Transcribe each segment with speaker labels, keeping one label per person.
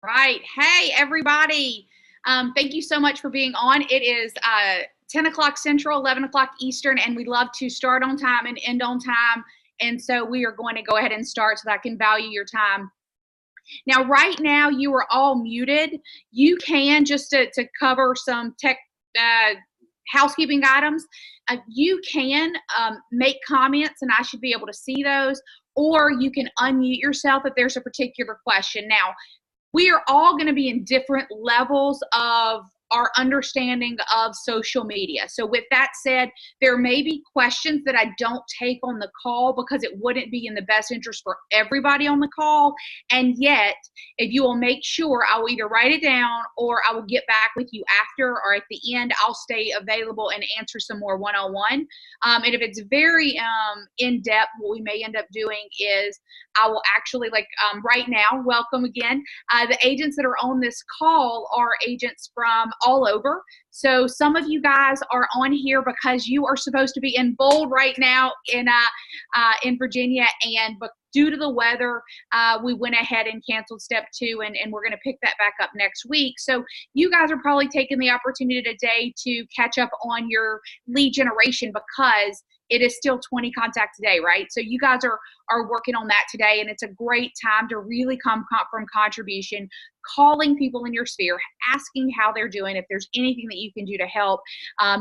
Speaker 1: Right. Hey, everybody. Thank you so much for being on. It is 10 o'clock Central, 11 o'clock Eastern, and we love to start on time and end on time. And so we are going to go ahead and start so that I can value your time. Now, right now, you are all muted. You can, just to cover some tech housekeeping items, you can make comments, and I should be able to see those, or you can unmute yourself if there's a particular question. Now, we are all going to be in different levels of our understanding of social media. So with that said, there may be questions that I don't take on the call because it wouldn't be in the best interest for everybody on the call. And yet, if you will make sure, I will either write it down or I will get back with you after, or at the end, I'll stay available and answer some more one-on-one. And if it's very in-depth, what we may end up doing is I will actually, right now, welcome again. The agents that are on this call are agents from all over. So some of you guys are on here because you are supposed to be in bold right now in Virginia, and but due to the weather, we went ahead and canceled step 2, and we're going to pick that back up next week. So you guys are probably taking the opportunity today to catch up on your lead generation because it is still 20 contacts a day, right? So you guys are working on that today, and it's a great time to really come from contribution, calling people in your sphere, asking how they're doing, if there's anything that you can do to help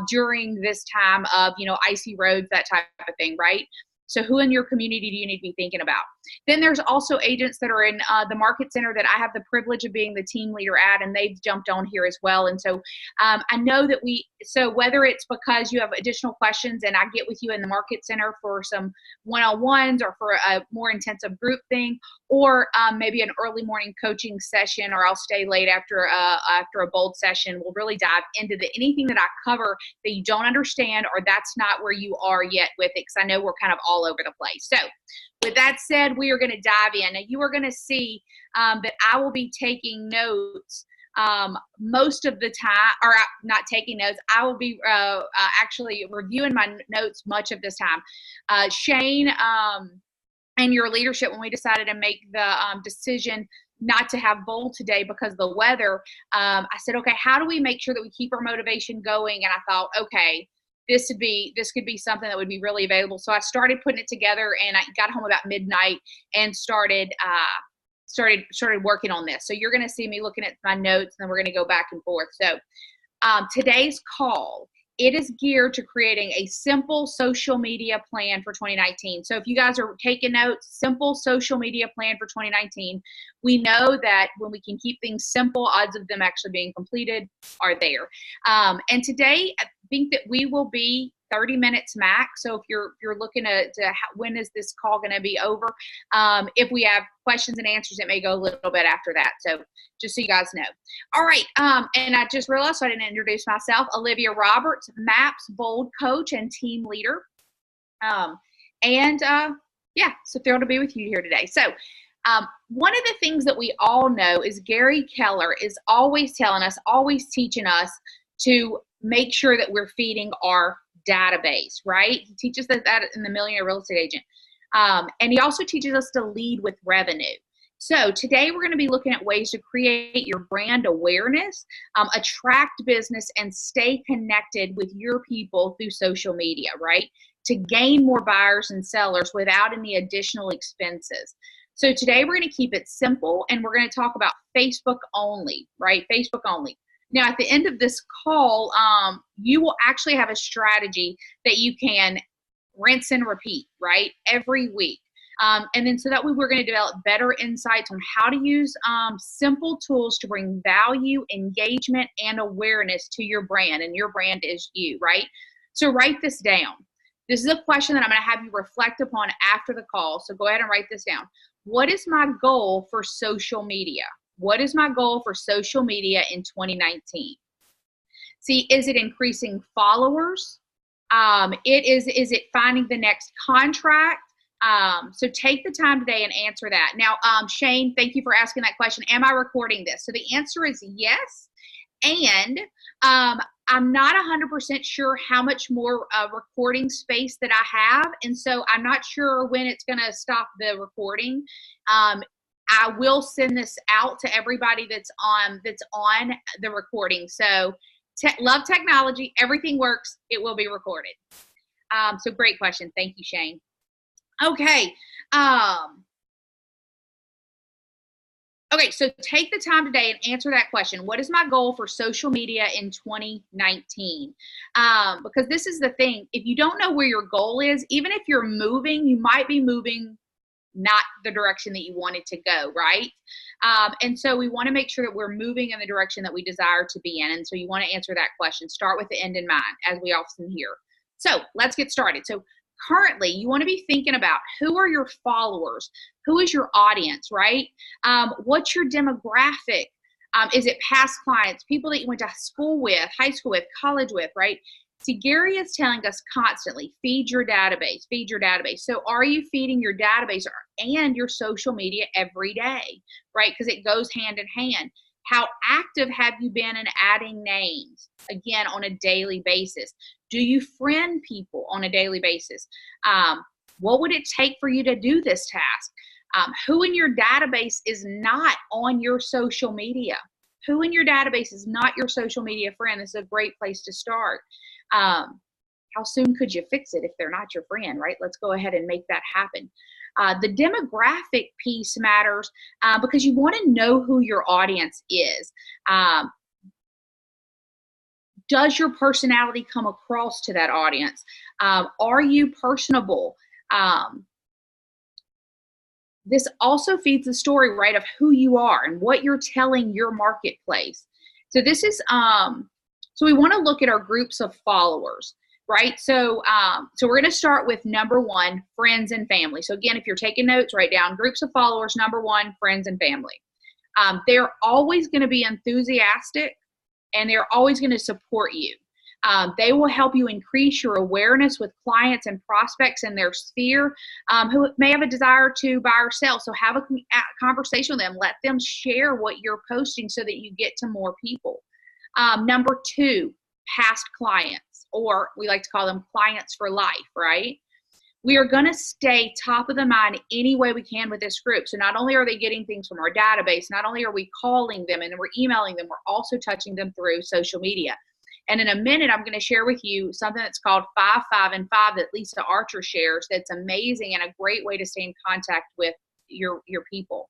Speaker 1: during this time of, icy roads, that type of thing, right? So who in your community do you need to be thinking about? Then there's also agents that are in the market center that I have the privilege of being the team leader at, and they've jumped on here as well. And so I know that so whether it's because you have additional questions and I get with you in the market center for some one-on-ones or for a more intensive group thing, or maybe an early morning coaching session, or I'll stay late after a bold session, we'll really dive into anything that I cover that you don't understand or that's not where you are yet with it, because I know we're kind of all over the place. So with that said, we are going to dive in. Now, you are going to see that I will be taking notes most of the time, or not taking notes. I will be actually reviewing my notes much of this time. Shane and your leadership, when we decided to make the decision not to have bowl today because of the weather, I said, okay, how do we make sure that we keep our motivation going? And I thought, okay, this could be something that would be really available. So I started putting it together, and I got home about midnight and started working on this. So you're going to see me looking at my notes, and then we're going to go back and forth. So today's call, it is geared to creating a simple social media plan for 2019. So if you guys are taking notes, simple social media plan for 2019. We know that when we can keep things simple, odds of them actually being completed are there. And today, I think that we will be 30 minutes max. So if you're looking at when is this call going to be over, if we have questions and answers, it may go a little bit after that. So just so you guys know. All right. And I just realized, so I didn't introduce myself. Olivia Roberts, MAPS Bold coach and team leader. Yeah, so thrilled to be with you here today. So one of the things that we all know is Gary Keller is always telling us, always teaching us to make sure that we're feeding our database, right? He teaches us that in the Millionaire Real Estate Agent. And he also teaches us to lead with revenue. So today we're going to be looking at ways to create your brand awareness, attract business, and stay connected with your people through social media, right? To gain more buyers and sellers without any additional expenses. So today we're going to keep it simple, and we're going to talk about Facebook only, right? Facebook only. Now, at the end of this call, you will actually have a strategy that you can rinse and repeat, right, every week. And then so that way we're going to develop better insights on how to use simple tools to bring value, engagement, and awareness to your brand. And your brand is you, right? So write this down. This is a question that I'm going to have you reflect upon after the call. So go ahead and write this down. What is my goal for social media? What is my goal for social media in 2019? See, is it increasing followers? Is it finding the next contract? So take the time today and answer that. Now, Shane, thank you for asking that question. Am I recording this? So the answer is yes. And I'm not 100% sure how much more recording space that I have. And so I'm not sure when it's going to stop the recording. I will send this out to everybody that's on the recording. So love technology. Everything works. It will be recorded. So great question. Thank you, Shane. Okay. Okay, so take the time today and answer that question. What is my goal for social media in 2019? Because this is the thing. If you don't know where your goal is, even if you're moving, you might be moving not the direction that you wanted to go, right? And so we want to make sure that we're moving in the direction that we desire to be in. And so you want to answer that question. Start with the end in mind, as we often hear. So let's get started. So currently, you want to be thinking about who are your followers, who is your audience, right? What's your demographic? Is it past clients, people that you went to school with, high school with, college with, right? See, Gary is telling us constantly, feed your database, feed your database. So are you feeding your database and your social media every day, right? Because it goes hand in hand. How active have you been in adding names, again, on a daily basis? Do you friend people on a daily basis? What would it take for you to do this task? Who in your database is not on your social media? Who in your database is not your social media friend? This is a great place to start. How soon could you fix it if they're not your friend, right? Let's go ahead and make that happen. The demographic piece matters because you want to know who your audience is. Does your personality come across to that audience? Are you personable? This also feeds the story, right, of who you are and what you're telling your marketplace. So this is, so we want to look at our groups of followers, right? So, so we're going to start with number one, friends and family. So again, if you're taking notes, write down groups of followers, number one, friends and family. They're always going to be enthusiastic and they're always going to support you. They will help you increase your awareness with clients and prospects in their sphere who may have a desire to buy or sell. So have a conversation with them. Let them share what you're posting so that you get to more people. Number two, past clients, or we like to call them clients for life, right? We are going to stay top of the mind any way we can with this group. So not only are they getting things from our database, not only are we calling them and we're emailing them, we're also touching them through social media. And in a minute, I'm going to share with you something that's called 5, 5, and 5 that Lisa Archer shares. That's amazing and a great way to stay in contact with your people.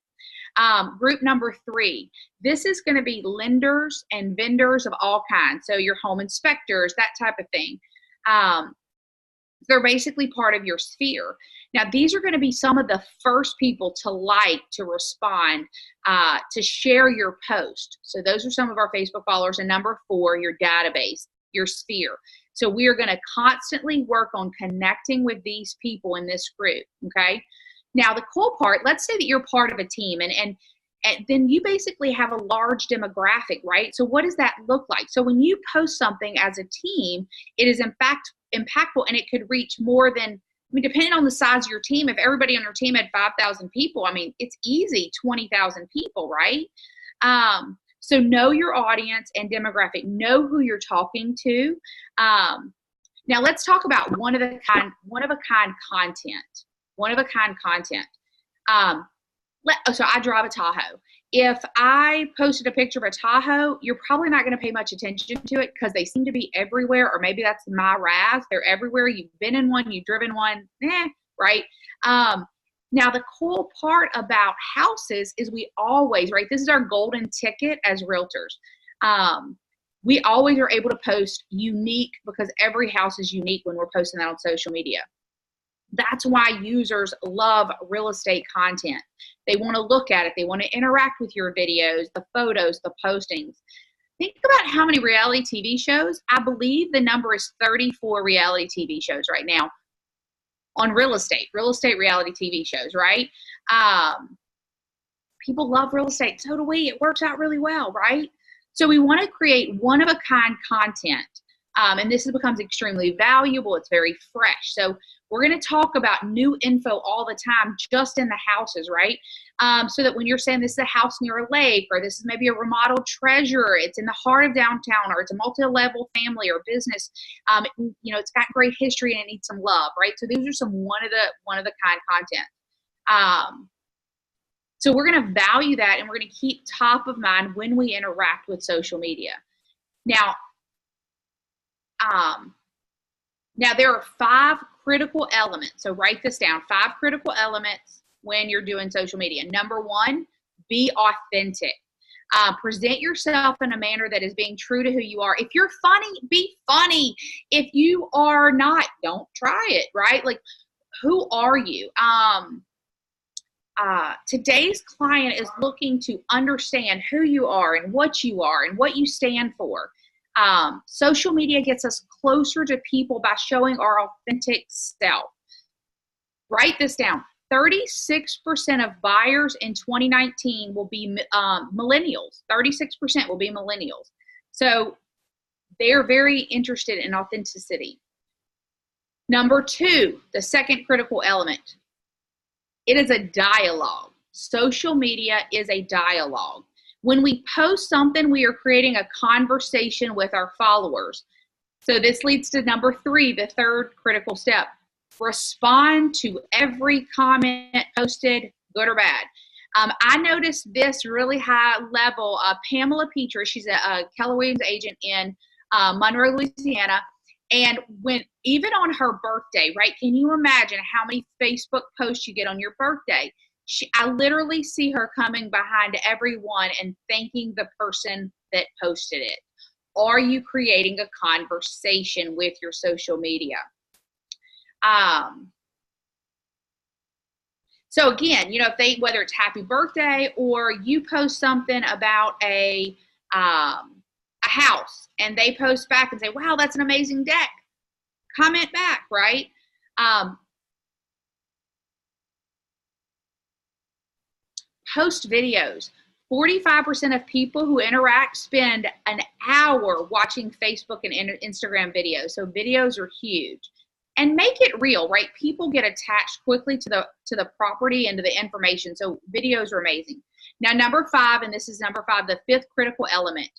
Speaker 1: Group number 3, this is going to be lenders and vendors of all kinds. So your home inspectors, that type of thing. They're basically part of your sphere. Now, these are going to be some of the first people to like, to respond, to share your post. So those are some of our Facebook followers. And number 4, your database, your sphere. So we are going to constantly work on connecting with these people in this group, okay? Now, the cool part, let's say that you're part of a team and then you basically have a large demographic, right? So what does that look like? So when you post something as a team, it is in fact impactful and it could reach more than, I mean, depending on the size of your team, if everybody on your team had 5,000 people, I mean, it's easy 20,000 people, right? So know your audience and demographic, know who you're talking to. Now let's talk about one of a kind content. So I drive a Tahoe. If I posted a picture of a Tahoe, you're probably not going to pay much attention to it because they seem to be everywhere, or maybe that's my Raz. They're everywhere. You've been in one, you've driven one, right? Now, the cool part about houses is we always, right, this is our golden ticket as realtors. We always are able to post unique because every house is unique when we're posting that on social media. That's why users love real estate content. They want to look at it. They want to interact with your videos, the photos, the postings. Think about how many reality TV shows. I believe the number is 34 reality TV shows right now on real estate reality TV shows, right? People love real estate. So do we. It works out really well, right? So we want to create one-of-a-kind content. And this becomes extremely valuable. It's very fresh. So we're going to talk about new info all the time, just in the houses, right? So that when you're saying this is a house near a lake, or this is maybe a remodeled treasure, it's in the heart of downtown, or it's a multi-level family or business, you know, it's got great history and it needs some love, right? So these are some one of the kind content. So we're going to value that, and we're going to keep top of mind when we interact with social media. Now, there are 5 critical elements. So write this down, 5 critical elements when you're doing social media. Number 1, be authentic. Present yourself in a manner that is being true to who you are. If you're funny, be funny. If you are not, don't try it, right? Like, who are you? Today's client is looking to understand who you are and what you stand for. Social media gets us closer to people by showing our authentic self. Write this down. 36% of buyers in 2019 will be millennials. 36% will be millennials. So they're very interested in authenticity. Number 2, the second critical element. It is a dialogue. Social media is a dialogue. When we post something, we are creating a conversation with our followers. So this leads to number 3, the third critical step. Respond to every comment posted, good or bad. I noticed this really high level. Pamela Petra, she's a Keller Williams agent in Monroe, Louisiana. And even on her birthday, right? Can you imagine how many Facebook posts you get on your birthday? I literally see her coming behind everyone and thanking the person that posted it. Are you creating a conversation with your social media? So again, whether it's happy birthday or you post something about a house and they post back and say, wow, that's an amazing deck. Comment back, right? Post videos. 45% of people who interact spend an hour watching Facebook and Instagram videos. So videos are huge. And make it real, right? People get attached quickly to the property and to the information. So videos are amazing. Now, number 5, and this is number 5, the 5th critical element.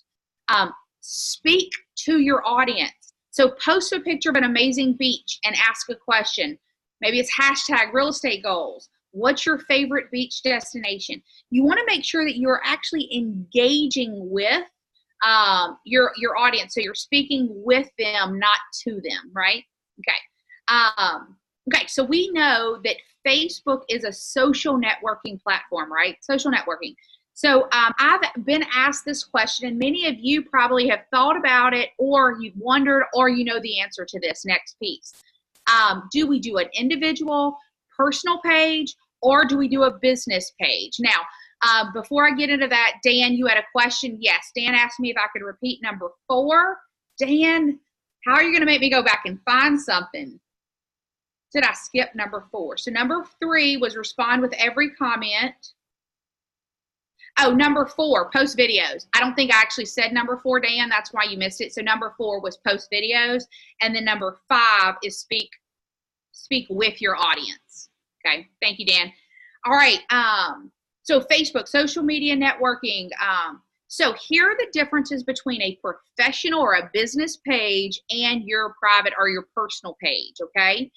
Speaker 1: Speak to your audience. So post a picture of an amazing beach and ask a question. Maybe it's hashtag real estate goals. What's your favorite beach destination? You want to make sure that you're actually engaging with your audience. So you're speaking with them, not to them, right? Okay, so we know that Facebook is a social networking platform, right? Social networking. So I've been asked this question, and many of you probably have thought about it, or you've wondered, or you know the answer to this next piece. Do we do an individual personal page, or do we do a business page? Now, before I get into that, Dan, you had a question. Yes, Dan asked me if I could repeat number 4. Dan, how are you going to make me go back and find something? Did I skip number 4? So number 3 was respond with every comment. Oh, number 4, post videos. I don't think I actually said number 4, Dan. That's why you missed it. So number 4 was post videos. And then number 5 is speak with your audience. Okay, thank you, Dan. All right, so Facebook, social media networking. So here are the differences between a professional or a business page and your private or your personal page, okay?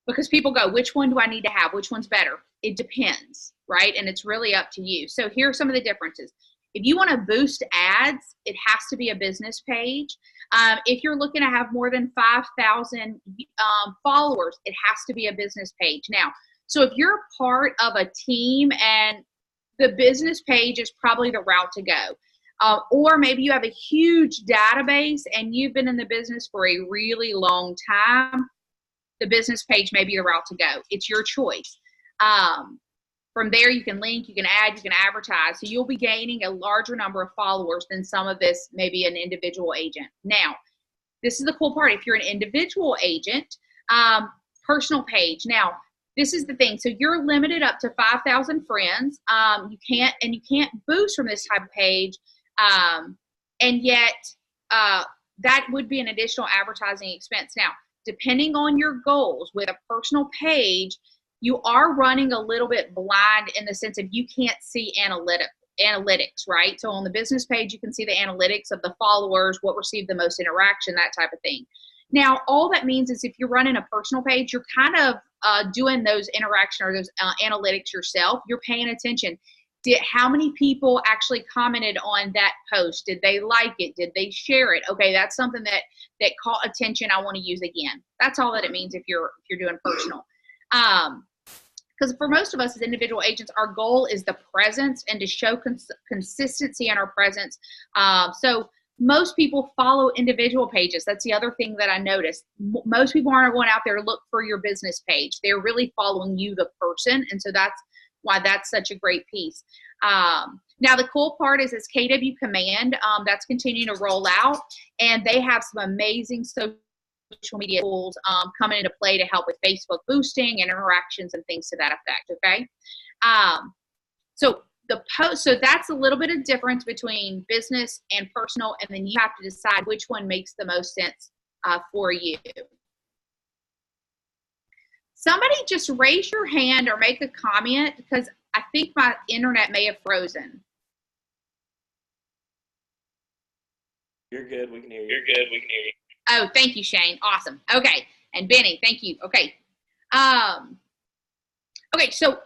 Speaker 1: Because people go, which one do I need to have? Which one's better? It depends, right? And it's really up to you. So here are some of the differences. If you want to boost ads, it has to be a business page. If you're looking to have more than 5,000 followers, it has to be a business page. Now, so if you're part of a team and the business page is probably the route to go. Or maybe you have a huge database and you've been in the business for a really long time, the business page may be the route to go. It's your choice. From there, you can link, you can add, you can advertise. So you'll be gaining a larger number of followers than some of this, maybe an individual agent. Now, this is the cool part. If you're an individual agent, personal page. Now, this is the thing. So you're limited up to 5,000 friends. You can't boost from this type of page. And yet that would be an additional advertising expense. Now, depending on your goals with a personal page, you are running a little bit blind in the sense of you can't see analytics, right? So on the business page, you can see the analytics of the followers, what received the most interaction, that type of thing. Now, all that means is if you're running a personal page, you're kind of doing those interaction or those analytics yourself. You're paying attention. How many people actually commented on that post? Did they like it? Did they share it? Okay, that's something that caught attention. I want to use again. That's all that it means if you're doing personal. Because for most of us as individual agents, our goal is the presence and to show consistency in our presence. So most people follow individual pages. That's the other thing that I noticed. Most people aren't going out there to look for your business page. They're really following you, the person. And so that's why that's such a great piece. Now, the cool part is KW Command. That's continuing to roll out. And they have some amazing social media tools coming into play to help with Facebook boosting and interactions and things to that effect. Okay. So that's a little bit of difference between business and personal, and then you have to decide which one makes the most sense for you. Somebody just raise your hand or make a comment because I think my internet may have frozen.
Speaker 2: You're good. We can hear you.
Speaker 3: You're good. We can hear you.
Speaker 1: Oh, thank you, Shane. Awesome. Okay. And Benny, thank you. Okay. Okay, so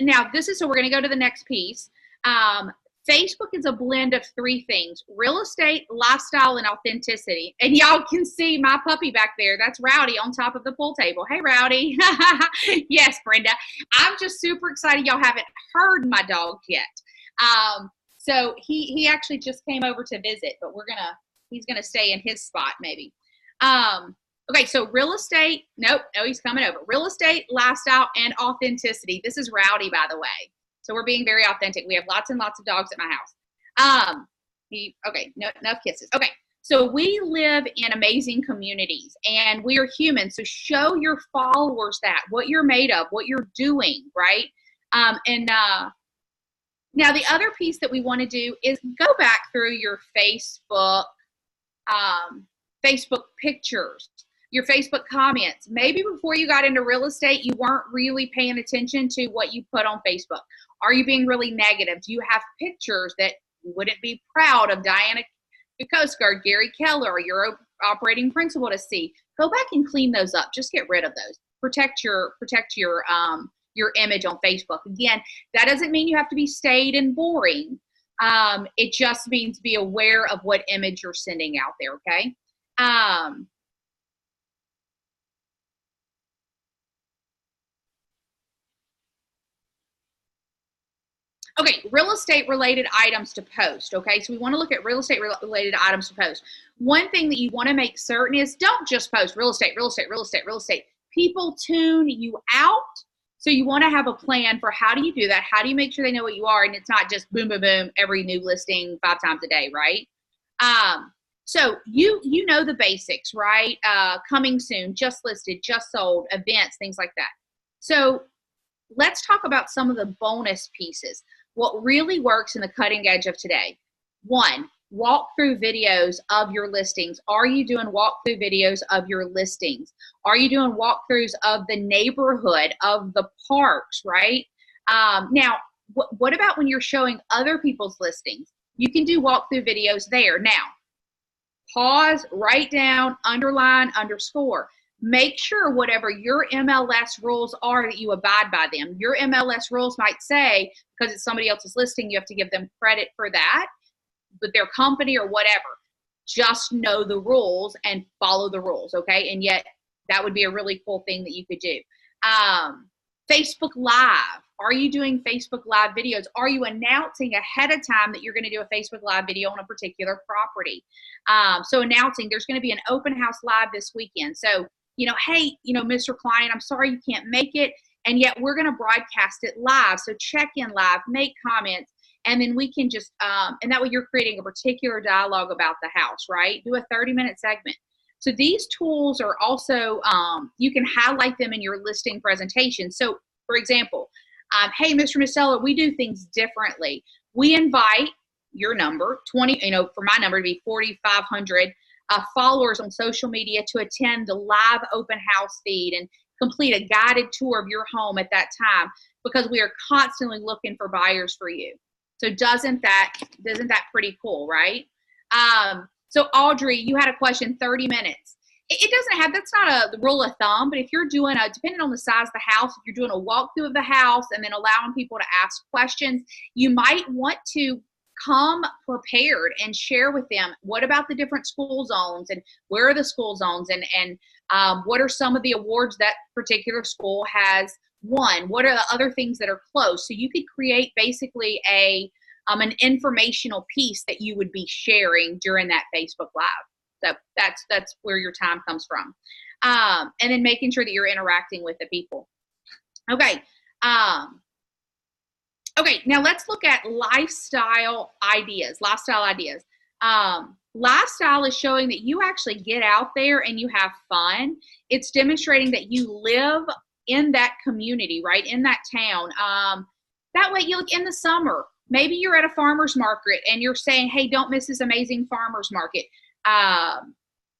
Speaker 1: now this is, so we're going to go to the next piece. Facebook is a blend of three things: real estate, lifestyle, and authenticity. And y'all can see my puppy back there. That's Rowdy on top of the pool table. Hey, Rowdy. Yes, Brenda. I'm just super excited. Y'all haven't heard my dog yet. So he actually just came over to visit, but he's gonna stay in his spot maybe. Okay, so real estate, no, he's coming over. Real estate, lifestyle, and authenticity. This is Rowdy, by the way. So we're being very authentic. We have lots and lots of dogs at my house. Okay, no, enough kisses. Okay, so we live in amazing communities, and we are human. So show your followers what you're made of, what you're doing, right? Now the other piece that we want to do is go back through your Facebook pictures, your Facebook comments. Maybe before you got into real estate, you weren't really paying attention to what you put on Facebook. Are you being really negative? Do you have pictures that you wouldn't be proud of Diana Coast Guard, Gary Keller, your operating principal to see? Go back and clean those up. Just get rid of those. Protect your image on Facebook. Again, that doesn't mean you have to be staid and boring. It just means be aware of what image you're sending out there, okay? Okay, real estate related items to post, okay? So we want to look at real estate related items to post. One thing that you want to make certain is don't just post real estate, real estate, real estate, real estate. People tune you out. So you want to have a plan for how do you do that? How do you make sure they know what you are? And it's not just boom, boom, boom, every new listing 5 times a day, right? So you know the basics, right? Coming soon, just listed, just sold, events, things like that. So let's talk about some of the bonus pieces. What really works in the cutting edge of today. 1, walkthrough videos of your listings. Are you doing walkthrough videos of your listings? Are you doing walkthroughs of the neighborhood, of the parks, right? Now, what about when you're showing other people's listings? You can do walkthrough videos there. Now, pause, write down, underline, underscore. Make sure whatever your MLS rules are that you abide by them. Your MLS rules might say, because it's somebody else's listing, you have to give them credit for that, but their company or whatever. Just know the rules and follow the rules, okay? And yet that would be a really cool thing that you could do. Facebook Live. Are you doing Facebook Live videos? Are you announcing ahead of time that you're going to do a Facebook Live video on a particular property? So announcing there's going to be an open house live this weekend. So, hey, Mr. Client, I'm sorry you can't make it, and yet we're going to broadcast it live. So check in live, make comments, and then we can just, and that way you're creating a particular dialogue about the house, right? Do a 30-minute segment. So these tools are also, you can highlight them in your listing presentation. So for example, hey, Mr. Marcelo, we do things differently. We invite your number, 20, for my number to be 4,500 followers on social media to attend the live open house feed and complete a guided tour of your home at that time, because we are constantly looking for buyers for you. So doesn't that pretty cool, right? So Audrey, you had a question, 30 minutes. It doesn't have, that's not the rule of thumb, but if you're doing depending on the size of the house, if you're doing a walkthrough of the house and then allowing people to ask questions, you might want to come prepared and share with them what about the different school zones and where are the school zones and what are some of the awards that particular school has won, what are the other things that are close. So you could create basically an informational piece that you would be sharing during that Facebook Live. So that's where your time comes from. And then making sure that you're interacting with the people. Okay. Okay, now let's look at lifestyle ideas. Lifestyle is showing that you actually get out there and you have fun. It's demonstrating that you live in that community, right, in that town. That way, you look in the summer, maybe you're at a farmer's market and you're saying, hey, don't miss this amazing farmer's market.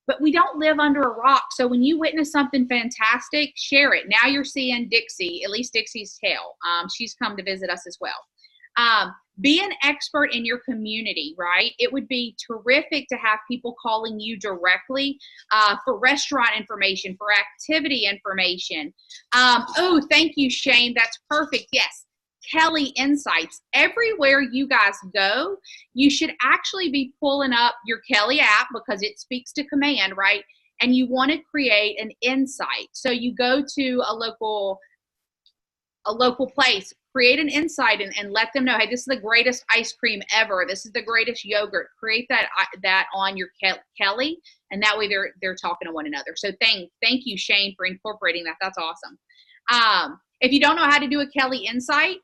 Speaker 1: But we don't live under a rock. So when you witness something fantastic, share it. Now you're seeing Dixie, at least Dixie's tale. She's come to visit us as well. Be an expert in your community, right? It would be terrific to have people calling you directly for restaurant information, for activity information. Oh, thank you, Shane. That's perfect. Yes. Kelly Insights. Everywhere you guys go, you should actually be pulling up your Kelly app because it speaks to command, right? And you want to create an insight. So you go to a local place, create an insight and let them know, hey, this is the greatest ice cream ever. This is the greatest yogurt. Create that on your Kelly, and that way they're talking to one another. So thank you, Shane, for incorporating that. That's awesome. If you don't know how to do a Kelly Insight,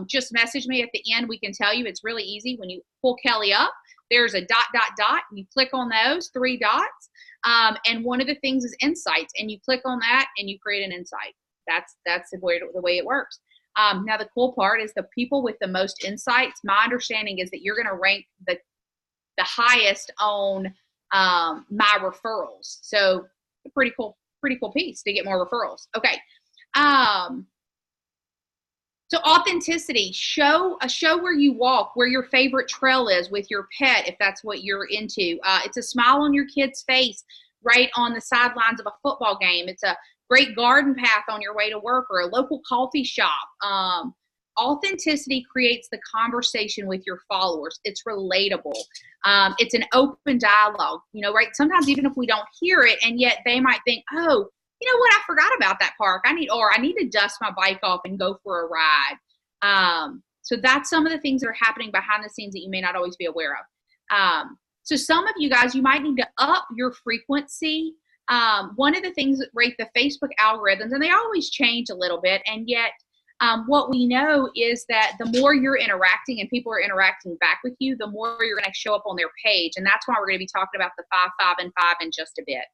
Speaker 1: just message me at the end. We can tell you. It's really easy. When you pull Kelly up, there's a dot. You click on those 3 dots, and one of the things is Insights, and you click on that, and you create an insight. That's the way it works. Now, the cool part is the people with the most insights, my understanding is that you're going to rank the highest on my referrals. So a pretty cool piece to get more referrals. Okay. So authenticity, show where you walk, where your favorite trail is with your pet, if that's what you're into. It's a smile on your kid's face right on the sidelines of a football game. It's a great garden path on your way to work or a local coffee shop. Authenticity creates the conversation with your followers. It's relatable. It's an open dialogue, right? Sometimes even if we don't hear it, and yet they might think, oh, you know what? I forgot about that park. I need to dust my bike off and go for a ride. So that's some of the things that are happening behind the scenes that you may not always be aware of. So some of you guys, you might need to up your frequency. One of the things that rate the Facebook algorithms, and they always change a little bit, and yet what we know is that the more you're interacting and people are interacting back with you, the more you're going to show up on their page. And that's why we're going to be talking about the 5, 5, and 5 in just a bit.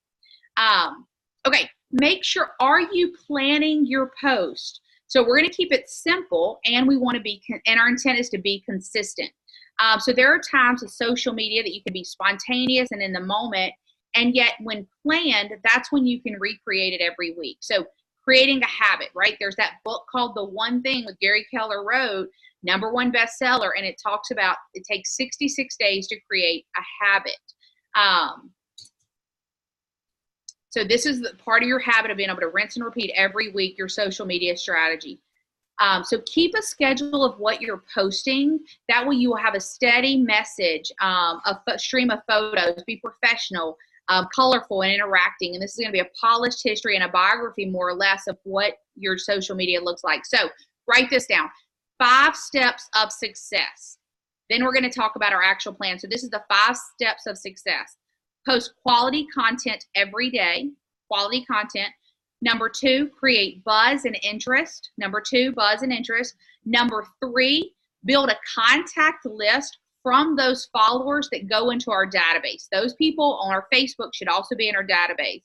Speaker 1: Okay, make sure, are you planning your post? So we're going to keep it simple, and we want to be, and our intent is to be consistent. So there are times with social media that you can be spontaneous and in the moment, and yet when planned, that's when you can recreate it every week. So creating a habit, right? There's that book called The One Thing with Gary Keller wrote, #1 bestseller, and it talks about it takes 66 days to create a habit. So this is part of your habit of being able to rinse and repeat every week your social media strategy. So keep a schedule of what you're posting. That way you will have a steady message, a stream of photos, be professional, colorful, and interacting. And this is going to be a polished history and a biography, more or less, of what your social media looks like. So write this down. 5 steps of success. Then we're going to talk about our actual plan. So this is the 5 steps of success. Post quality content every day. Quality content. Number 2, create buzz and interest. Number 2, buzz and interest. Number 3, build a contact list from those followers that go into our database. Those people on our Facebook should also be in our database.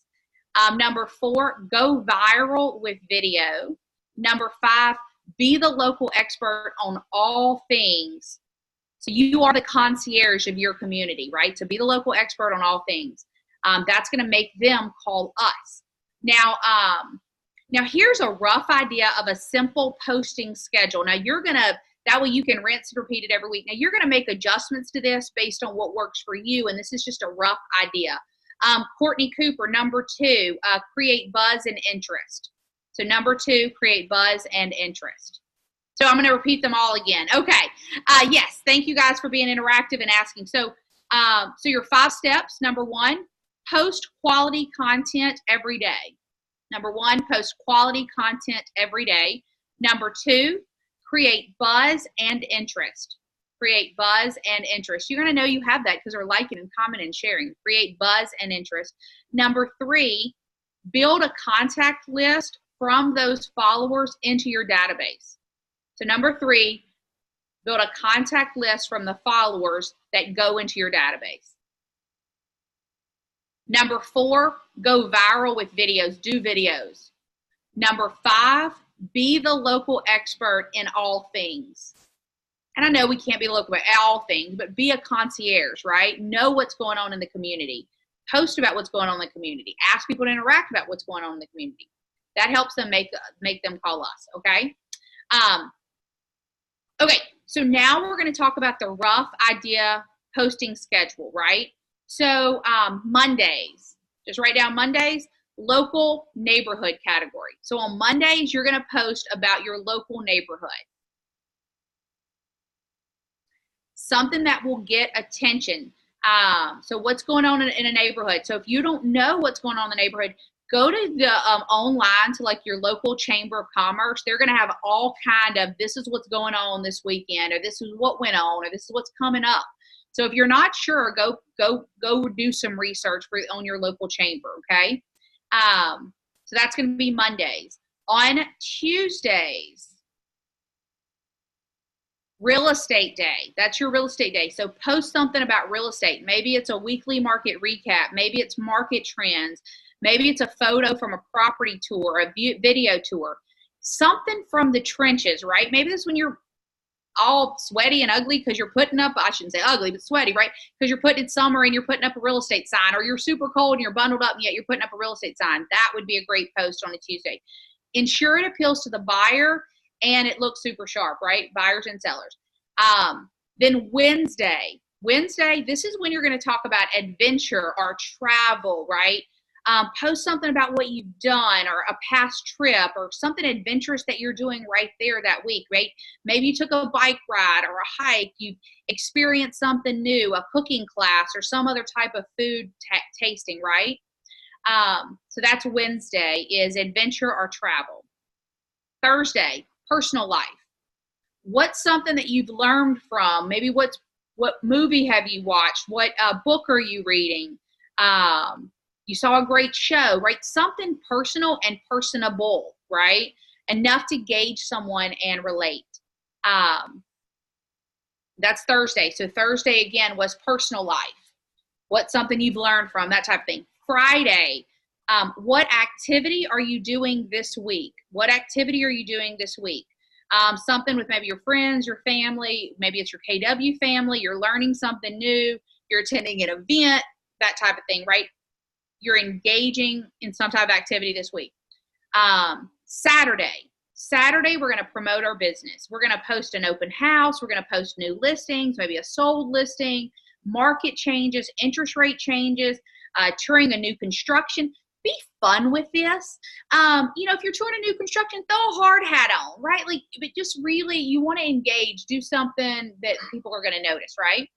Speaker 1: Number 4, go viral with video. Number 5, be the local expert on all things. So you are the concierge of your community, right? So be the local expert on all things. That's going to make them call us. Now here's a rough idea of a simple posting schedule. Now you're going to That way you can rinse and repeat it every week. Now you're going to make adjustments to this based on what works for you, and this is just a rough idea. Courtney Cooper, number 2, create buzz and interest. So number 2, create buzz and interest. So I'm going to repeat them all again. Okay. Yes. Thank you guys for being interactive and asking. So your 5 steps. Number 1, post quality content every day. Number 1, post quality content every day. Number 2, create buzz and interest. Create buzz and interest. You're going to know you have that because they're liking and commenting and sharing. Create buzz and interest. Number 3, build a contact list from those followers into your database. So number 3, build a contact list from the followers that go into your database. Number 4, go viral with videos. Do videos. Number 5, be the local expert in all things. And I know we can't be local about all things, but be a concierge, right? Know what's going on in the community. Post about what's going on in the community. Ask people to interact about what's going on in the community. That helps them make them call us, okay? Okay, so now we're going to talk about the rough idea posting schedule, right? So Mondays, just write down Mondays, local neighborhood category. So on Mondays, you're going to post about your local neighborhood. Something that will get attention. So what's going on in a neighborhood? So if you don't know what's going on in the neighborhood, go to the online to like your local chamber of commerce. They're going to have all kind of, this is what's going on this weekend, or this is what went on, or this is what's coming up. So if you're not sure, go do some research on your local chamber. Okay. So that's going to be Mondays. On Tuesdays, real estate day. That's your real estate day. So post something about real estate. Maybe it's a weekly market recap. Maybe it's market trends. Maybe it's a photo from a property tour, a video tour, something from the trenches, right? Maybe this is when you're all sweaty and ugly because you're putting up, I shouldn't say ugly, but sweaty, right? Because you're putting in summer and you're putting up a real estate sign, or you're super cold and you're bundled up and yet you're putting up a real estate sign. That would be a great post on a Tuesday. Ensure it appeals to the buyer and it looks super sharp, right? Buyers and sellers. Then Wednesday, this is when you're going to talk about adventure or travel, right? Post something about what you've done or a past trip or something adventurous that you're doing right there that week, right? Maybe you took a bike ride or a hike, you experienced something new, a cooking class or some other type of food tasting, right? So that's Wednesday is adventure or travel. Thursday, personal life. What's something that you've learned from? Maybe what movie have you watched? What book are you reading? You saw a great show, right? Something personal and personable, right? Enough to gauge someone and relate. That's Thursday. So Thursday, again, was personal life. What's something you've learned from, that type of thing. Friday, what activity are you doing this week? What activity are you doing this week? Something with maybe your friends, your family, maybe it's your KW family, you're learning something new, you're attending an event, that type of thing, right? You're engaging in some type of activity this week. Saturday, we're going to promote our business. We're going to post an open house. We're going to post new listings, maybe a sold listing, market changes, interest rate changes, touring a new construction. Be fun with this. If you're touring a new construction, throw a hard hat on, right? Like, but just really, you want to engage, do something that people are going to notice, right?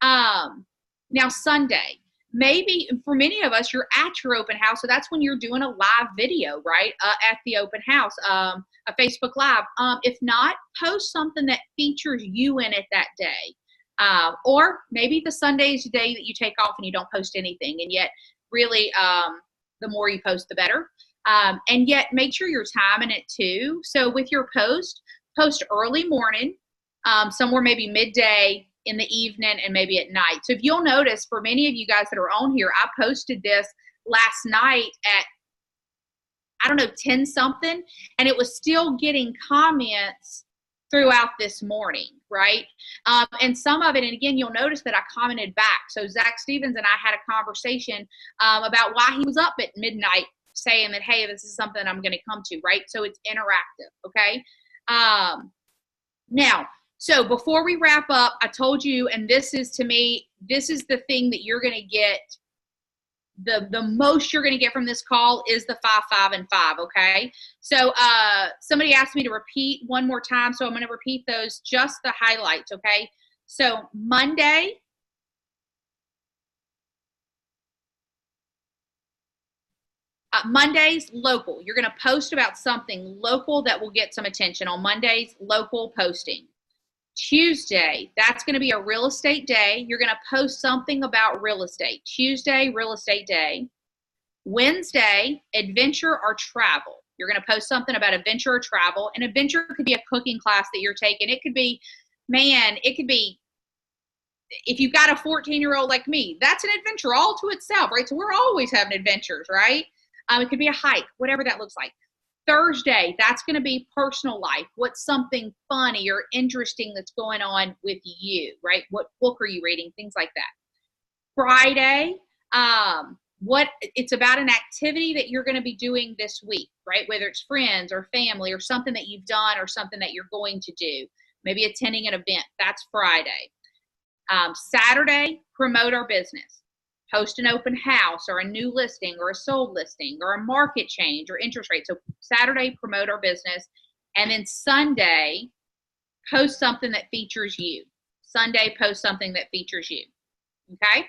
Speaker 1: Now, Sunday. Maybe for many of us, you're at your open house. So that's when you're doing a live video, right? At the open house, a Facebook Live. If not, post something that features you in it that day. Or maybe the Sunday is the day that you take off and you don't post anything. And yet really, the more you post, the better. And yet make sure you're timing it too. So with your post early morning, somewhere maybe midday, in the evening, and maybe at night. So if you'll notice, for many of you guys that are on here, I posted this last night at 10 something, and it was still getting comments throughout this morning, right? And some of it, and again, you'll notice that I commented back. So Zach Stevens and I had a conversation about why he was up at midnight saying that, hey, this is something I'm going to come to, right? So it's interactive, okay? Now, So before we wrap up, I told you, and this is to me, this is the thing that you're going to get, the most you're going to get from this call is the 5, 5, and 5. Okay. So somebody asked me to repeat one more time. So I'm going to repeat those, just the highlights. Okay. So Monday's local. You're going to post about something local that will get some attention on Monday's local posting. Tuesday, that's going to be a real estate day. You're going to post something about real estate. Tuesday, real estate day. Wednesday, adventure or travel. You're going to post something about adventure or travel. And adventure could be a cooking class that you're taking. It could be, if you've got a 14-year-old like me, that's an adventure all to itself, right? So we're always having adventures, right? It could be a hike, whatever that looks like. Thursday, that's going to be personal life. What's something funny or interesting that's going on with you, right? What book are you reading? Things like that. Friday, it's about an activity that you're going to be doing this week, right? Whether it's friends or family or something that you've done or something that you're going to do. Maybe attending an event. That's Friday. Saturday, promote our business. Post an open house or a new listing or a sold listing or a market change or interest rate. So Saturday, promote our business. And then Sunday, post something that features you. Sunday, post something that features you. Okay?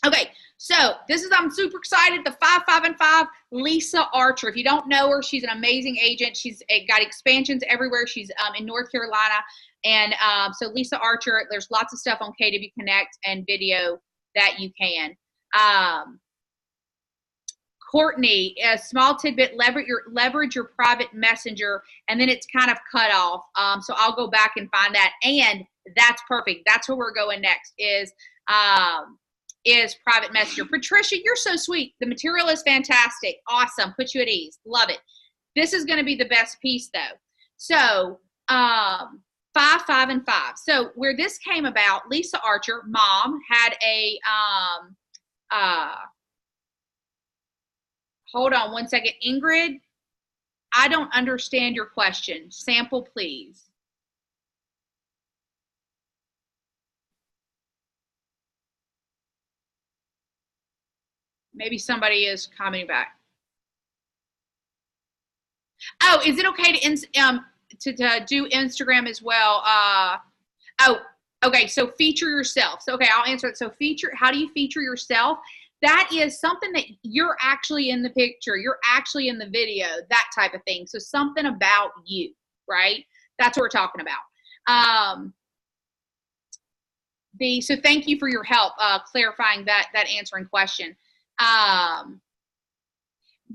Speaker 1: Okay, so I'm super excited. The 5, 5, and 5, Lisa Archer. If you don't know her, she's an amazing agent. She's got expansions everywhere. She's in North Carolina. And so Lisa Archer, there's lots of stuff on KW Connect and video that you can. Courtney, a small tidbit, leverage your private messenger, and then it's kind of cut off. So I'll go back and find that. And that's perfect. That's where we're going next is private messenger. Patricia, you're so sweet. The material is fantastic. Awesome. Put you at ease. Love it. This is going to be the best piece though. So, 5, 5, and 5. So where this came about, Lisa Archer, mom, had a, hold on one second. Ingrid, I don't understand your question. Sample, please. Maybe somebody is commenting back. Oh, is it okay to do Instagram as well? Okay, so feature yourself. So, okay, I'll answer it. So how do you feature yourself? That is something that you're actually in the picture. You're actually in the video, that type of thing. So something about you, right? That's what we're talking about. So thank you for your help clarifying that answering question.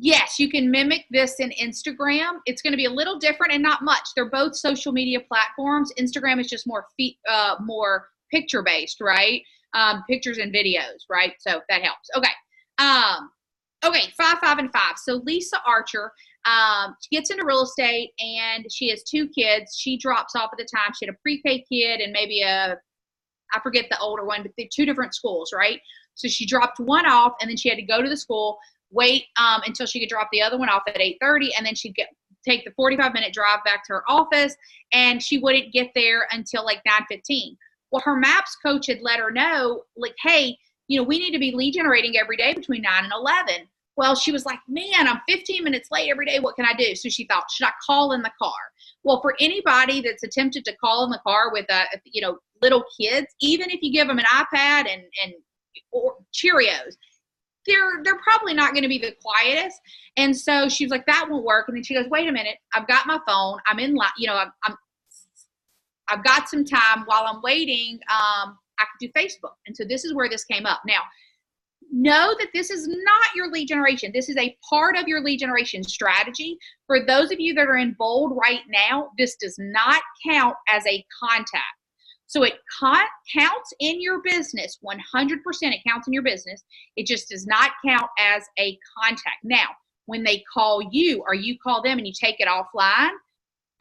Speaker 1: Yes, you can mimic this in Instagram. It's going to be a little different and not much. They're both social media platforms. Instagram is just more picture based, right? Pictures and videos, right? So that helps. Okay. Okay, 5, 5, and 5. So Lisa Archer, she gets into real estate and she has 2 kids. She drops off at the time. She had a pre-K kid and maybe I forget the older one, but they're 2 different schools, right? So she dropped one off and then she had to go to the school, wait until she could drop the other one off at 8:30, and then she'd take the 45-minute drive back to her office, and she wouldn't get there until like 9:15. Well, her MAPS coach had let her know, like, hey, we need to be lead generating every day between 9 and 11. Well, she was like, man, I'm 15 minutes late every day. What can I do? So she thought, should I call in the car? Well, for anybody that's attempted to call in the car with little kids, even if you give them an iPad or Cheerios, they're probably not going to be the quietest. And so she was like, that won't work. And then she goes, wait a minute, I've got my phone. I'm in line, I've got some time while I'm waiting. I could do Facebook. And so this is where this came up. Now, know that this is not your lead generation. This is a part of your lead generation strategy. For those of you that are in bold right now, this does not count as a contact. So it counts in your business, 100% it counts in your business. It just does not count as a contact. Now, when they call you or you call them and you take it offline,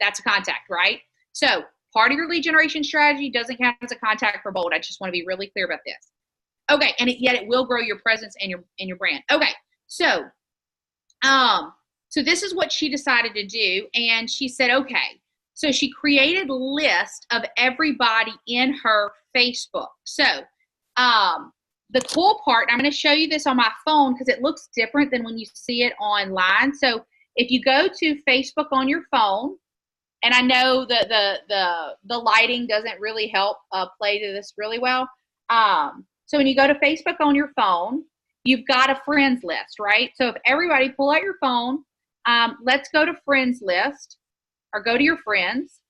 Speaker 1: that's a contact, right? So part of your lead generation strategy doesn't count as a contact for bold. I just want to be really clear about this. Okay, and yet it will grow your presence and your brand. Okay, so this is what she decided to do, and she said, okay, So she created a list of everybody in her Facebook. So the cool part, I'm going to show you this on my phone because it looks different than when you see it online. So if you go to Facebook on your phone, and I know that the lighting doesn't really help play to this really well. So when you go to Facebook on your phone, you've got a friends list, right? So if everybody pull out your phone, let's go to friends list, or go to your friends.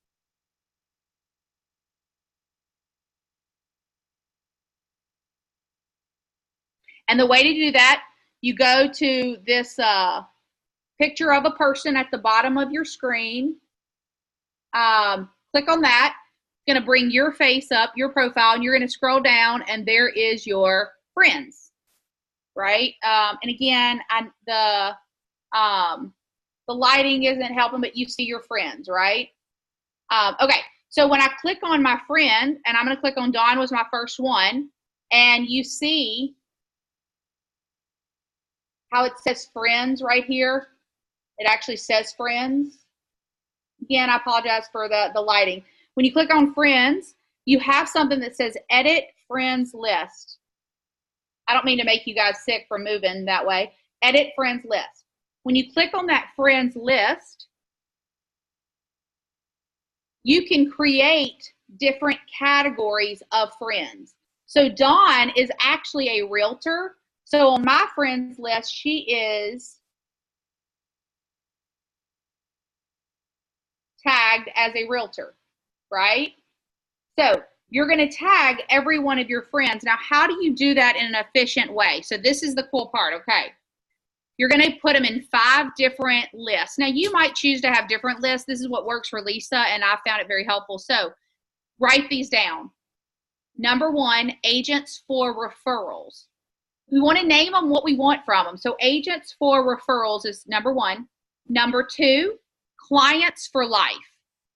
Speaker 1: And the way to do that, you go to this picture of a person at the bottom of your screen. Click on that. It's going to bring your face up, your profile, and you're going to scroll down, and there is your friends, right? And again, the lighting isn't helping, but you see your friends, right? Okay, so when I click on my friend, and I'm going to click on Dawn was my first one, and you see how it says friends right here. It actually says friends. Again, I apologize for the lighting. When you click on friends, you have something that says edit friends list. I don't mean to make you guys sick for moving that way. Edit friends list. When you click on that friends list, you can create different categories of friends. So Dawn is actually a realtor. So on my friends list, she is tagged as a realtor, right? So you're going to tag every one of your friends. Now, how do you do that in an efficient way? So this is the cool part, okay? You're going to put them in 5 different lists. Now, you might choose to have different lists. This is what works for Lisa, and I found it very helpful. So write these down. Number 1, agents for referrals. We want to name them what we want from them. So agents for referrals is number 1. Number 2, clients for life,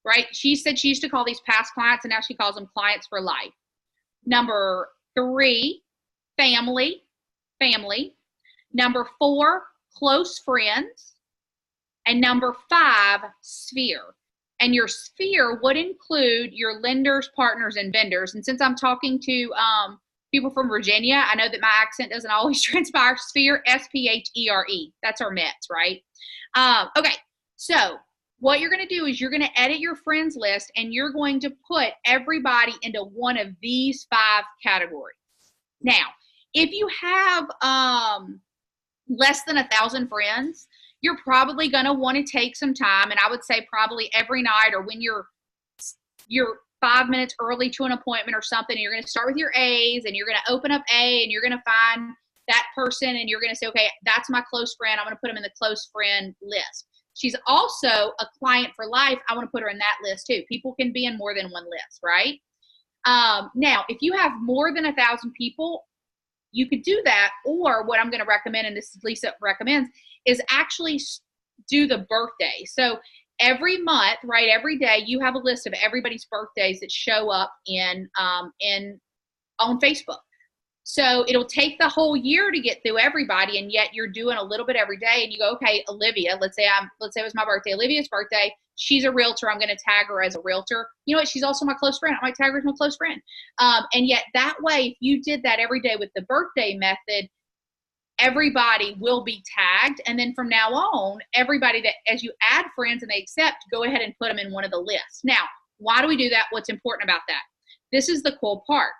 Speaker 1: right? She said she used to call these past clients, and now she calls them clients for life. Number 3, family. Number 4, close friends. And number 5, sphere. And your sphere would include your lenders, partners, and vendors. And since I'm talking to people from Virginia, I know that my accent doesn't always transpire. Sphere, S-P-H-E-R-E. That's our Mets, right? Okay, so what you're going to do is you're going to edit your friends list, and you're going to put everybody into one of these 5 categories. Now, if you have less than 1,000 friends, you're probably going to want to take some time, and I would say probably every night, or when you're 5 minutes early to an appointment or something, you're going to start with your A's, and you're going to open up A, and you're going to find that person, and you're going to say, okay, that's my close friend. I'm going to put them in the close friend list. She's also a client for life. I want to put her in that list too. People can be in more than one list, right? Now, if you have more than 1,000 people, you could do that. Or what I'm going to recommend, and this is Lisa recommends, is actually do the birthday. So every month, right, every day, you have a list of everybody's birthdays that show up on Facebook. So it'll take the whole year to get through everybody, and yet you're doing a little bit every day. And you go, okay, Olivia, let's say it was my birthday, Olivia's birthday. She's a realtor. I'm going to tag her as a realtor. You know what? She's also my close friend. I might tag her as my close friend. And yet that way, if you did that every day with the birthday method, everybody will be tagged. And then from now on, everybody that, as you add friends and they accept, go ahead and put them in one of the lists. Now, why do we do that? What's important about that? This is the cool part.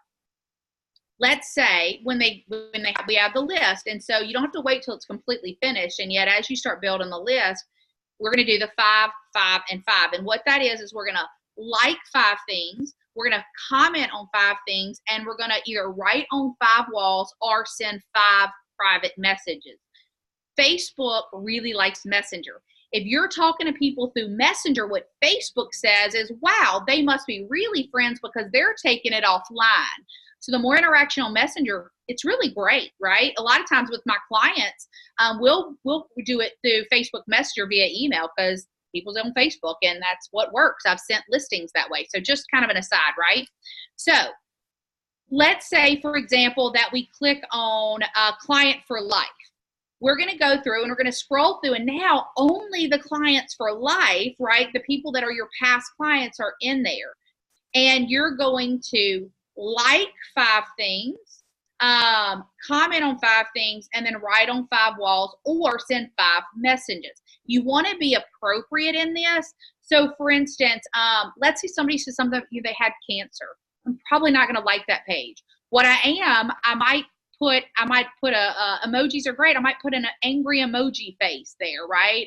Speaker 1: Let's say we have the list, and so you don't have to wait till it's completely finished. And yet, as you start building the list, we're going to do the 5, 5, and 5. And what that is we're going to like 5 things, we're going to comment on 5 things, and we're going to either write on 5 walls or send 5 private messages. Facebook really likes Messenger. If you're talking to people through Messenger, what Facebook says is, wow, they must be really friends because they're taking it offline. So the more interaction on Messenger, it's really great, right? A lot of times with my clients, we'll do it through Facebook Messenger via email because people's on Facebook, and that's what works. I've sent listings that way. So just kind of an aside, right? So let's say, for example, that we click on Client for Life. we're going to go through and we're going to scroll through, and now only the clients for life, right? The people that are your past clients are in there. And you're going to like 5 things, comment on 5 things, and then write on 5 walls or send 5 messages. You want to be appropriate in this. So for instance, let's say somebody says something, they had cancer. I'm probably not going to like that page. What I might put emojis are great. I might put an angry emoji face there, right?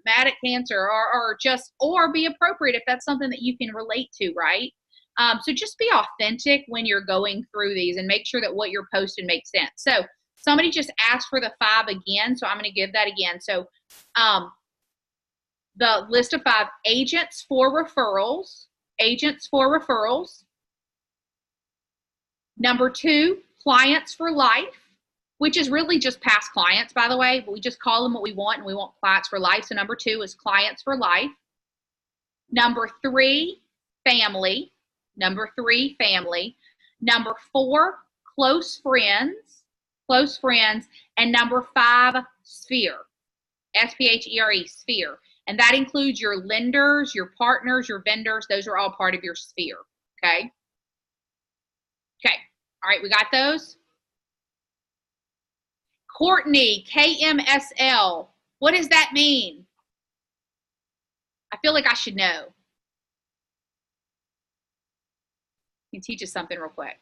Speaker 1: Mad at cancer, or be appropriate if that's something that you can relate to, right? So just be authentic when you're going through these and make sure that what you're posting makes sense. So somebody just asked for the 5 again, so I'm going to give that again. So the list of 5 agents for referrals. Number 2, clients for life, which is really just past clients, by the way, but we just call them what we want, and we want clients for life. So number 2 is clients for life. Number 3, family. Number 4, close friends. And number 5, sphere. S-P-H-E-R-E, sphere. And that includes your lenders, your partners, your vendors. Those are all part of your sphere, okay? Okay, all right, we got those? Courtney, KMSL. What does that mean? I feel like I should know. You can teach us something real quick.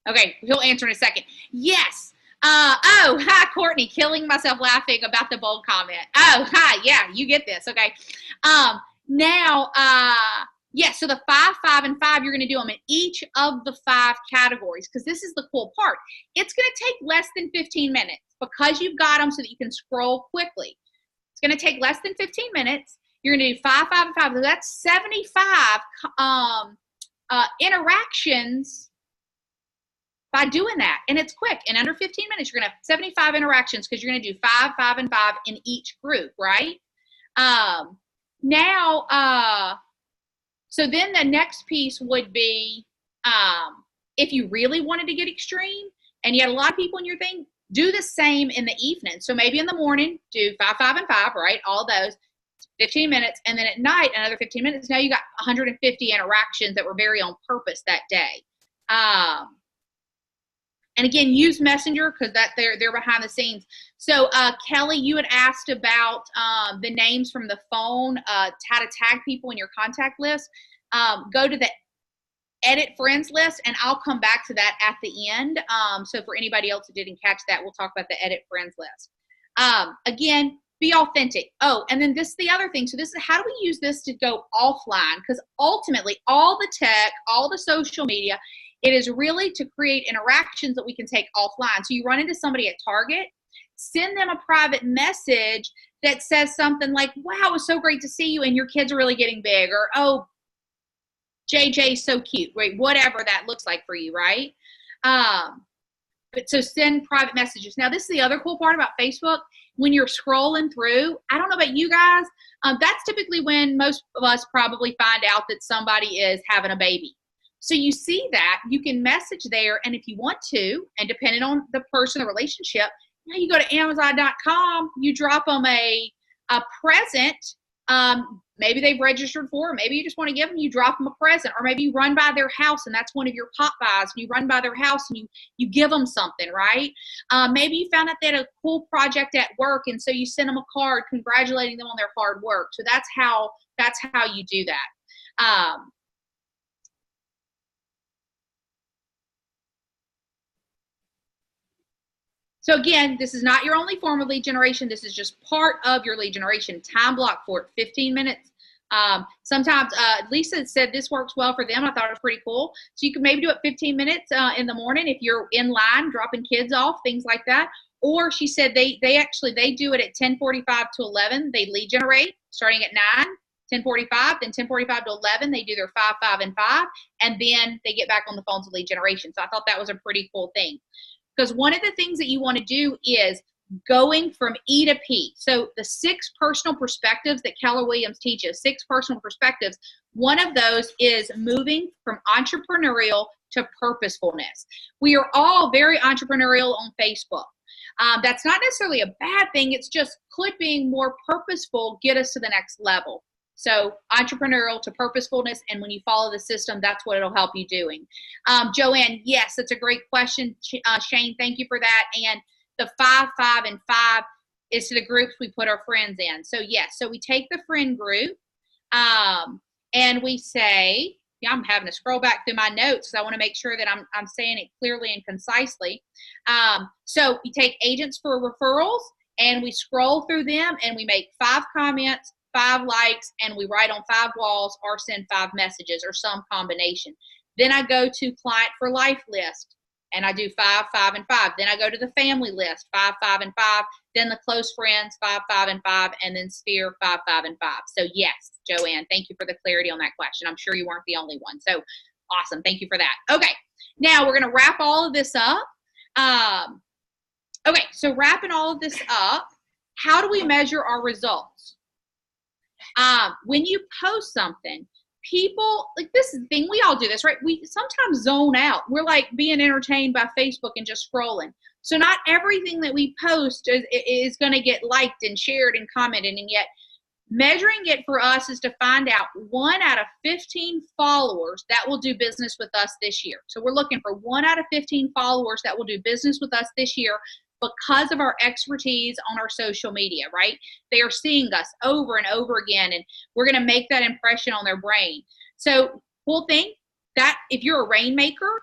Speaker 1: Okay, he'll answer in a second. Yes. Oh, hi, Courtney. Killing myself laughing about the bold comment. Oh, hi. Yeah, you get this. Okay. Yeah, so the 5, 5, and 5, you're going to do them in each of the 5 categories, because this is the cool part. It's going to take less than 15 minutes because you've got them so that you can scroll quickly. It's going to take less than 15 minutes. You're going to do 5, 5, and 5. So that's 75 interactions by doing that. And it's quick. In under 15 minutes, you're going to have 75 interactions because you're going to do 5, 5, and 5 in each group, right? So then the next piece would be, if you really wanted to get extreme and you had a lot of people in your thing, do the same in the evening. So maybe in the morning, do 5, 5, and 5, right? All those, 15 minutes. And then at night, another 15 minutes. Now you got 150 interactions that were very on purpose that day. And again, use Messenger because that they're behind the scenes. So Kelly, you had asked about the names from the phone, how to tag people in your contact list. Go to the edit friends list, and I'll come back to that at the end. So for anybody else who didn't catch that, we'll talk about the edit friends list. Again, be authentic. Oh, and then this is the other thing. So this is how do we use this to go offline? Because ultimately, all the tech, all the social media, it is really to create interactions that we can take offline. So you run into somebody at Target, send them a private message that says something like, wow, it was so great to see you, and your kids are really getting big, or, oh, JJ's so cute, right? Whatever that looks like for you, right? But so send private messages. Now, this is the other cool part about Facebook. When you're scrolling through, I don't know about you guys, that's typically when most of us probably find out that somebody is having a baby. So you see that, you can message there, and if you want to, and depending on the person, the relationship, now you go to Amazon.com, you drop them a present. Maybe they've registered for it. Maybe you just want to give them, you drop them a present. Or maybe you run by their house, and that's one of your pop buys. You run by their house, and you give them something, right? Maybe you found out they had a cool project at work, and so you send them a card congratulating them on their hard work. So that's how you do that. So again, this is not your only form of lead generation. This is just part of your lead generation. Time block for it, 15 minutes. Sometimes Lisa said this works well for them. I thought it was pretty cool. So you can maybe do it 15 minutes in the morning if you're in line, dropping kids off, things like that. Or she said they do it at 10:45 to 11. They lead generate starting at 9, 10:45, then 10:45 to 11. They do their 5, 5, and 5, and then they get back on the phone to lead generation. So I thought that was a pretty cool thing. Because one of the things that you want to do is going from E to P. So the 6 personal perspectives that Keller Williams teaches, 6 personal perspectives, one of those is moving from entrepreneurial to purposefulness. We are all very entrepreneurial on Facebook. That's not necessarily a bad thing. It's just, could being more purposeful get us to the next level? So entrepreneurial to purposefulness, and when you follow the system, that's what it'll help you doing. Joanne, yes, that's a great question. Shane, thank you for that. And the 5, 5, and 5 is to the groups we put our friends in. So yes, so we take the friend group and we say, yeah, I'm having to scroll back through my notes because I want to make sure that I'm saying it clearly and concisely. So we take agents for referrals and we scroll through them and we make 5 comments, 5 likes, and we write on 5 walls or send 5 messages or some combination. Then I go to client for life list and I do 5, 5, and 5. Then I go to the family list, 5, 5, and 5. Then the close friends, 5, 5, and 5, and then sphere, 5, 5, and 5. So yes, Joanne, thank you for the clarity on that question. I'm sure you weren't the only one. So awesome. Thank you for that. Okay. Now we're going to wrap all of this up. Okay. So wrapping all of this up, how do we measure our results? When you post something, people, like, this is the thing, we all do this, right? We sometimes zone out. We're like being entertained by Facebook and just scrolling. So not everything that we post is going to get liked and shared and commented, and yet measuring it for us is to find out 1 out of 15 followers that will do business with us this year. So we're looking for 1 out of 15 followers that will do business with us this year because of our expertise on our social media, right? They are seeing us over and over again, and we're going to make that impression on their brain. So cool thing that if you're a rainmaker,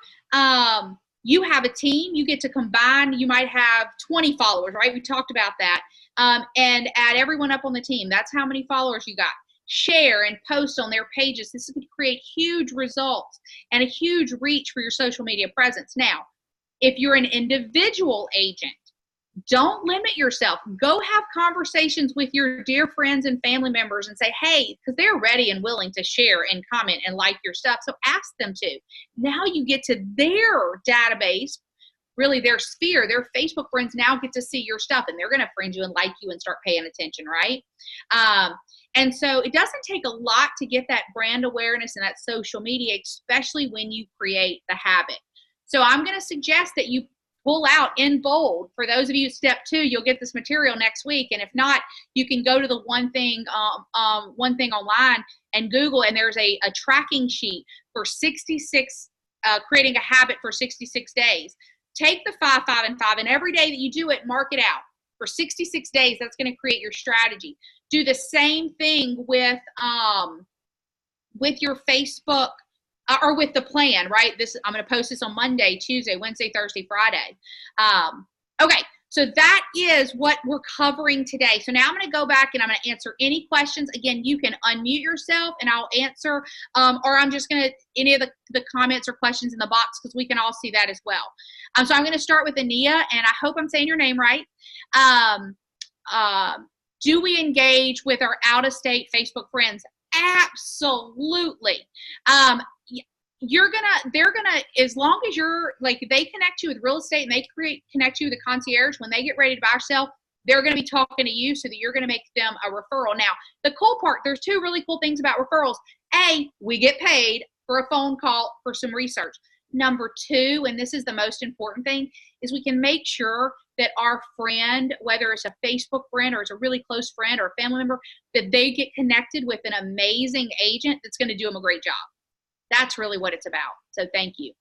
Speaker 1: you have a team, you get to combine, you might have 20 followers, right? We talked about that. And add everyone up on the team. That's how many followers you got. Share and post on their pages. This could create huge results and a huge reach for your social media presence. Now, if you're an individual agent, don't limit yourself. Go have conversations with your dear friends and family members and say, hey, because they're ready and willing to share and comment and like your stuff. So ask them to. Now you get to their database, really their sphere, their Facebook friends now get to see your stuff, and they're going to friend you and like you and start paying attention, right? And so it doesn't take a lot to get that brand awareness and that social media, especially when you create the habit. So I'm going to suggest that you pull out in bold. For those of you step 2, you'll get this material next week. And if not, you can go to the one thing online and Google, and there's a tracking sheet for 66, creating a habit for 66 days. Take the 5, 5, and 5, and every day that you do it, mark it out. For 66 days, that's going to create your strategy. Do the same thing with your Facebook, or with the plan, right? I'm going to post this on Monday, Tuesday, Wednesday, Thursday, Friday. Okay, so that is what we're covering today. So now I'm going to go back and I'm going to answer any questions. Again, you can unmute yourself and I'll answer, or I'm just going to, any of the comments or questions in the box, because we can all see that as well. So I'm going to start with Ania, and I hope I'm saying your name right. Do we engage with our out-of-state Facebook friends? Absolutely. They're gonna, as long as you're like, they connect you with real estate and they connect you with the concierge, when they get ready to buy or sell, they're going to be talking to you so that you're going to make them a referral. Now, the cool part, there's 2 really cool things about referrals. A, we get paid for a phone call for some research. Number 2, and this is the most important thing, is we can make sure that our friend, whether it's a Facebook friend or it's a really close friend or a family member, that they get connected with an amazing agent that's going to do them a great job. That's really what it's about. So thank you.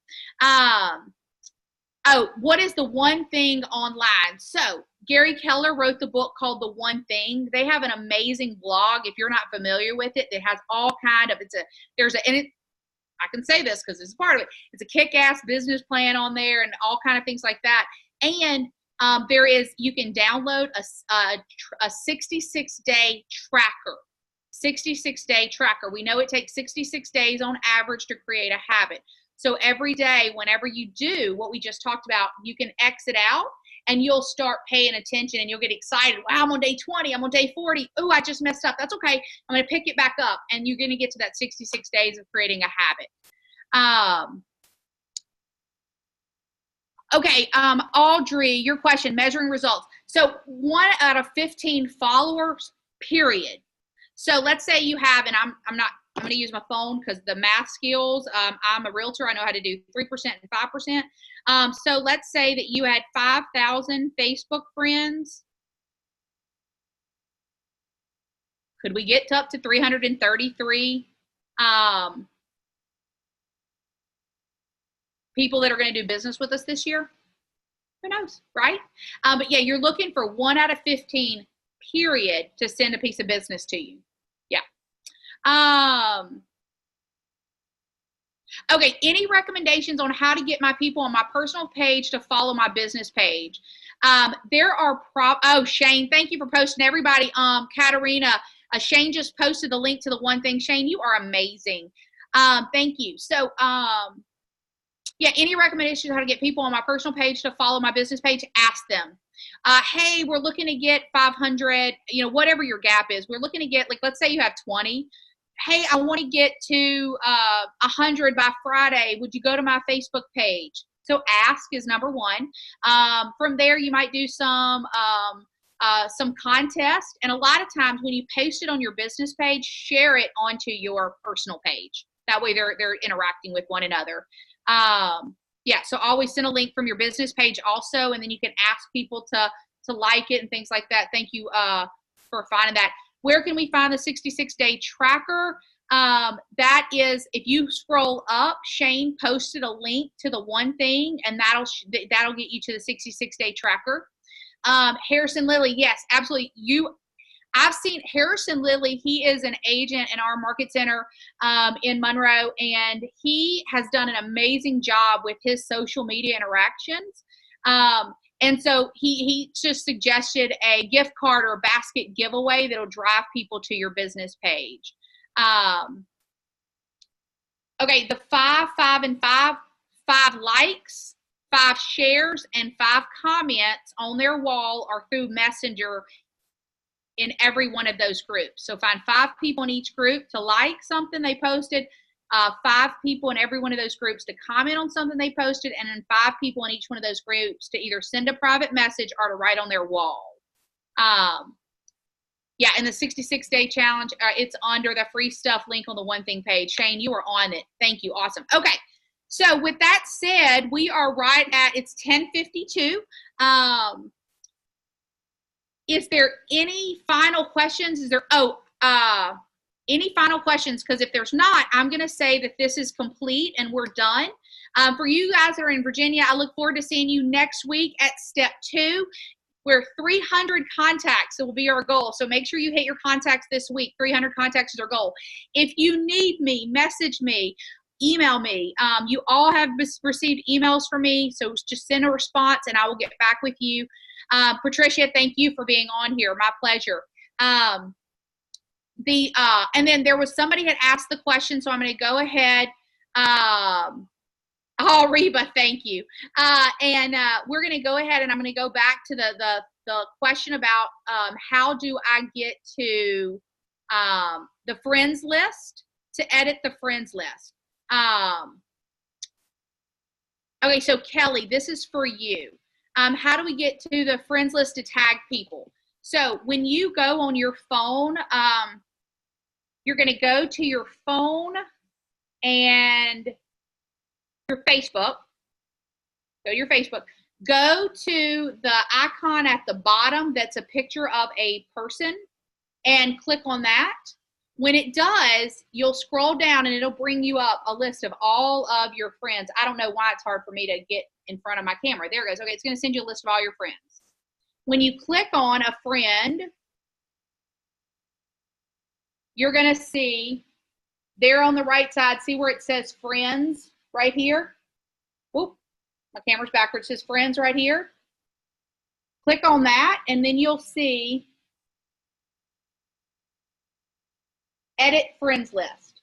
Speaker 1: What is the one thing online? So Gary Keller wrote the book called The One Thing. They have an amazing blog. If you're not familiar with it, it has all kind of, I can say this because it's part of it. It's a kick-ass business plan on there and all kind of things like that. And you can download a 66-day tracker. 66-day tracker. We know it takes 66 days on average to create a habit. So every day, whenever you do what we just talked about, you can exit out and you'll start paying attention and you'll get excited. Wow, I'm on day 20. I'm on day 40. Oh, I just messed up. That's okay. I'm going to pick it back up. And you're going to get to that 66 days of creating a habit. Okay, Audrey, your question, measuring results. So 1 out of 15 followers, period. So let's say you have, and I'm going to use my phone because the math skills, I'm a realtor. I know how to do 3% and 5%. So let's say that you had 5,000 Facebook friends. Could we get up to 333 people that are going to do business with us this year? Who knows, right? But yeah, you're looking for 1 out of 15, period, to send a piece of business to you. Yeah. Okay, any recommendations on how to get my people on my personal page to follow my business page? There are oh, Shane, thank you for posting. Everybody, Katarina, Shane just posted the link to the one thing. Shane, you are amazing. Thank you. So, yeah, any recommendations on how to get people on my personal page to follow my business page? Ask them. Hey, we're looking to get 500, whatever your gap is. We're looking to get, like, let's say you have 20. Hey, I want to get to 100 by Friday. Would you go to my Facebook page? So ask is number one. From there, you might do some contest. And a lot of times when you post it on your business page, share it onto your personal page. That way they're interacting with one another. Yeah, so always send a link from your business page also, and then you can ask people to like it and things like that. Thank you for finding that. Where can we find the 66-day tracker? That is, if you scroll up, Shane posted a link to the one thing, and that'll get you to the 66-day tracker. Harrison Lilly, yes, absolutely. I've seen Harrison Lilly. He is an agent in our market center in Monroe, and he has done an amazing job with his social media interactions. And so he just suggested a gift card or a basket giveaway that'll drive people to your business page. Okay, the 5, 5, and 5, 5 likes, 5 shares, and 5 comments on their wall or through Messenger in every one of those groups. So find 5 people in each group to like something they posted, 5 people in every one of those groups to comment on something they posted, and then 5 people in each one of those groups to either send a private message or to write on their wall. Yeah, and the 66-day challenge, it's under the free stuff link on the One Thing page. Shane, you are on it. Thank you. Awesome. Okay. So with that said, we are right at, it's 10:52. Is there any final questions? Any final questions? Because if there's not, I'm going to say that this is complete and we're done. For you guys that are in Virginia, I look forward to seeing you next week at step 2. We're 300 contacts. It will be our goal. So make sure you hit your contacts this week. 300 contacts is our goal. If you need me, message me, email me. You all have received emails from me. So just send a response and I will get back with you. Patricia, thank you for being on here. My pleasure. And then there was somebody had asked the question, so I'm going to go ahead. Oh, Reba, thank you. And we're going to go ahead and I'm going to go back to the question about how do I get to the friends list, to edit the friends list. Okay, so Kelly, this is for you. How do we get to the friends list to tag people? So when you go on your phone, you're going to go to your phone and your Facebook. Go to your Facebook. Go to the icon at the bottom that's a picture of a person and click on that. When it does, you'll scroll down and it'll bring you up a list of all of your friends. I don't know why it's hard for me to get in front of my camera. There it goes. Okay, it's going to send you a list of all your friends. When you click on a friend, you're going to see there on the right side, see where it says friends right here? Whoop, my camera's backwards. It says friends right here. Click on that and then you'll see edit friends list.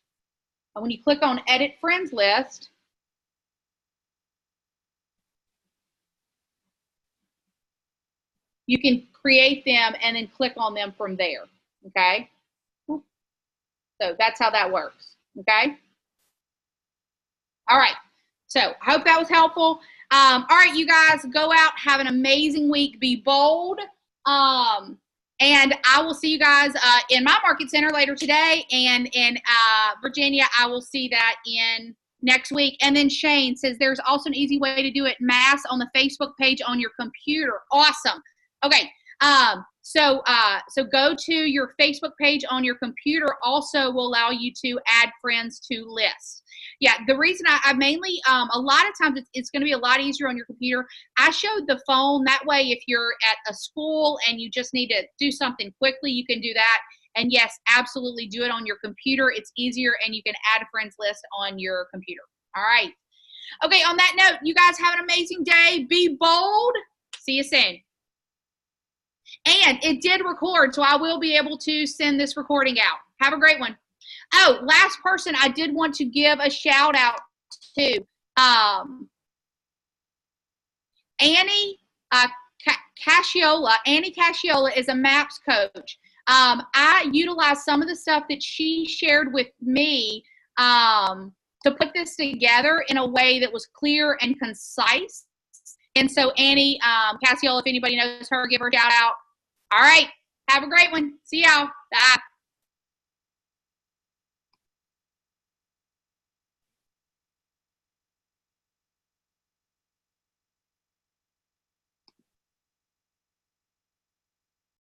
Speaker 1: And when you click on edit friends list, you can create them and then click on them from there, okay? So that's how that works, okay? All right, So I hope that was helpful. All right, you guys, go out, have an amazing week, be bold. And I will see you guys in my market center later today, and in Virginia, I will see that in next week. And then Shane says there's also an easy way to do it mass on the Facebook page on your computer. Awesome. Okay. So go to your Facebook page on your computer. Also will allow you to add friends to lists. Yeah, the reason I mainly, a lot of times it's going to be a lot easier on your computer. I showed the phone. That way, if you're at a school and you just need to do something quickly, you can do that. And yes, absolutely do it on your computer. It's easier, and you can add a friends list on your computer. All right. Okay, on that note, you guys have an amazing day. Be bold. See you soon. And it did record, so I will be able to send this recording out. Have a great one. Oh, last person I did want to give a shout out to. Annie Casciola. Annie Casciola is a MAPS coach. I utilized some of the stuff that she shared with me to put this together in a way that was clear and concise. And so Annie Casciola, if anybody knows her, give her a shout out. All right. Have a great one. See y'all. Bye.